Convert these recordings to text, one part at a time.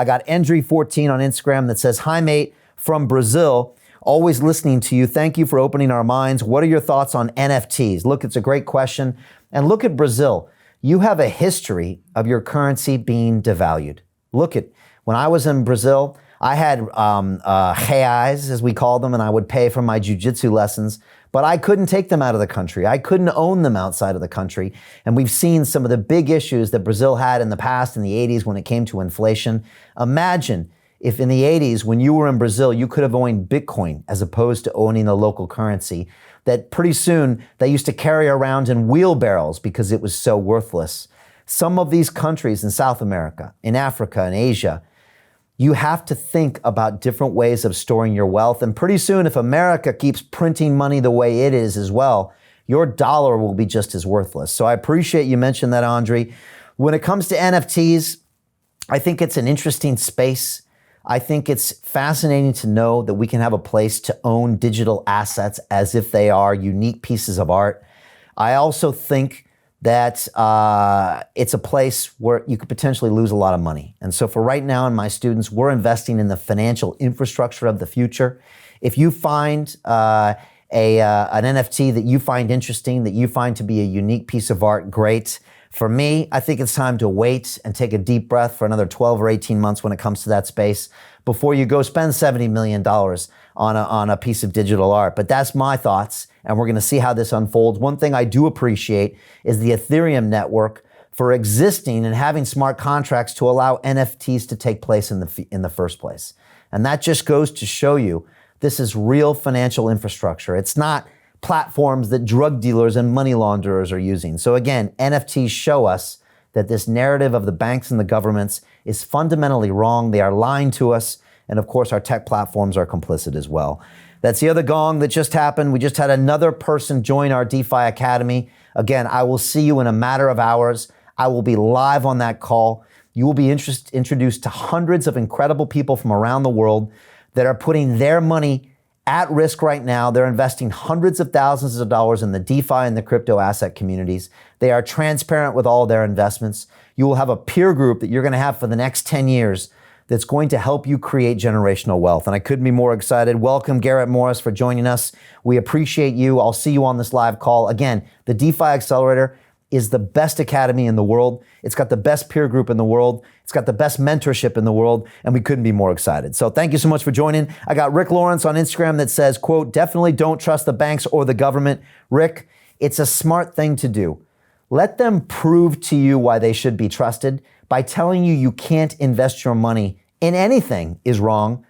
I got Endry14 on Instagram that says, hi, mate, from Brazil. Always listening to you. Thank you for opening our minds. What are your thoughts on NFTs? Look, it's a great question. And look at Brazil. You have a history of your currency being devalued. Look at, when I was in Brazil, I had reais, as we call them, and I would pay for my jiu-jitsu lessons, but I couldn't take them out of the country. I couldn't own them outside of the country. And we've seen some of the big issues that Brazil had in the past, in the 80s, when it came to inflation. Imagine if in the 80s, when you were in Brazil, you could have owned Bitcoin as opposed to owning a local currency that pretty soon they used to carry around in wheelbarrows because it was so worthless. Some of these countries in South America, in Africa, in Asia, you have to think about different ways of storing your wealth. And pretty soon, if America keeps printing money the way it is as well, your dollar will be just as worthless. So I appreciate you mentioned that, Andre. When it comes to NFTs, I think it's an interesting space. I think it's fascinating to know that we can have a place to own digital assets as if they are unique pieces of art. I also think that it's a place where you could potentially lose a lot of money. And so for right now, and my students, we're investing in the financial infrastructure of the future. If you find an NFT that you find interesting, that you find to be a unique piece of art, great. For me, I think it's time to wait and take a deep breath for another 12 or 18 months when it comes to that space before you go spend $70 million on a piece of digital art. But that's my thoughts, and we're gonna see how this unfolds. One thing I do appreciate is the Ethereum network for existing and having smart contracts to allow NFTs to take place in the first place. And that just goes to show you this is real financial infrastructure. It's not platforms that drug dealers and money launderers are using. So again, NFTs show us that this narrative of the banks and the governments is fundamentally wrong. They are lying to us. And of course, our tech platforms are complicit as well. That's the other gong that just happened. We just had another person join our DeFi Academy. Again, I will see you in a matter of hours. I will be live on that call. You will be introduced to hundreds of incredible people from around the world that are putting their money at risk right now. They're investing hundreds of thousands of dollars in the DeFi and the crypto asset communities. They are transparent with all their investments. You will have a peer group that you're going to have for the next 10 years that's going to help you create generational wealth. And I couldn't be more excited. Welcome, Garrett Morris, for joining us. We appreciate you. I'll see you on this live call. Again, the DeFi Accelerator is the best academy in the world. It's got the best peer group in the world. It's got the best mentorship in the world, and we couldn't be more excited. So thank you so much for joining. I got Rick Lawrence on Instagram that says, quote, definitely don't trust the banks or the government. Rick, it's a smart thing to do. Let them prove to you why they should be trusted by telling you you can't invest your money in anything is wrong.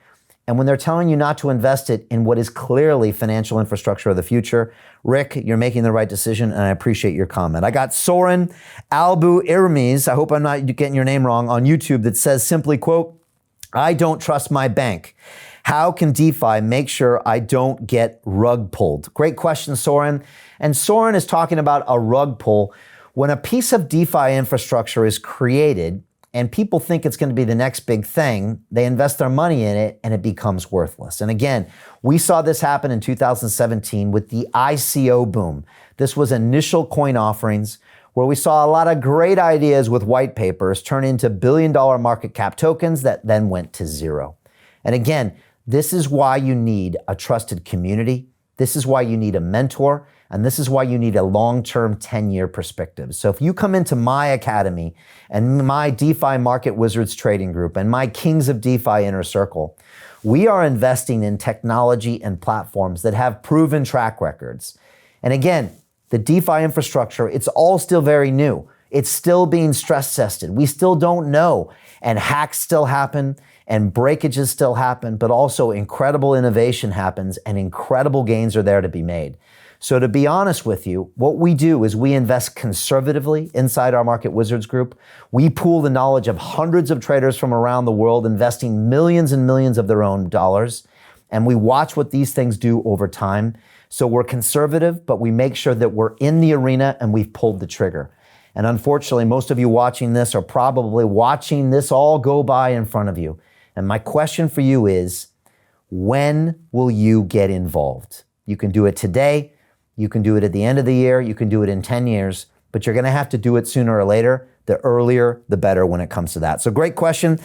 And when they're telling you not to invest it in what is clearly financial infrastructure of the future, Rick, you're making the right decision, and I appreciate your comment. I got Soren Albu Irmes, I hope I'm not getting your name wrong, on YouTube that says simply, quote, I don't trust my bank. How can DeFi make sure I don't get rug pulled? Great question, Soren. And Soren is talking about a rug pull. When a piece of DeFi infrastructure is created, and people think it's going to be the next big thing, they invest their money in it and it becomes worthless. And again, we saw this happen in 2017 with the ICO boom. This was initial coin offerings where we saw a lot of great ideas with white papers turn into billion-dollar market cap tokens that then went to zero. And again, this is why you need a trusted community. This is why you need a mentor. And this is why you need a long-term 10-year perspective. So if you come into my academy and my DeFi Market Wizards trading group and my Kings of DeFi inner circle, we are investing in technology and platforms that have proven track records. And again, the DeFi infrastructure, it's all still very new. It's still being stress tested. We still don't know. And hacks still happen and breakages still happen, but also incredible innovation happens and incredible gains are there to be made. So to be honest with you, what we do is we invest conservatively inside our Market Wizards group. We pool the knowledge of hundreds of traders from around the world, investing millions and millions of their own dollars. And we watch what these things do over time. So we're conservative, but we make sure that we're in the arena and we've pulled the trigger. And unfortunately, most of you watching this are probably watching this all go by in front of you. And my question for you is, when will you get involved? You can do it today. You can do it at the end of the year. You can do it in 10 years, but you're going to have to do it sooner or later. The earlier, the better when it comes to that. So great question.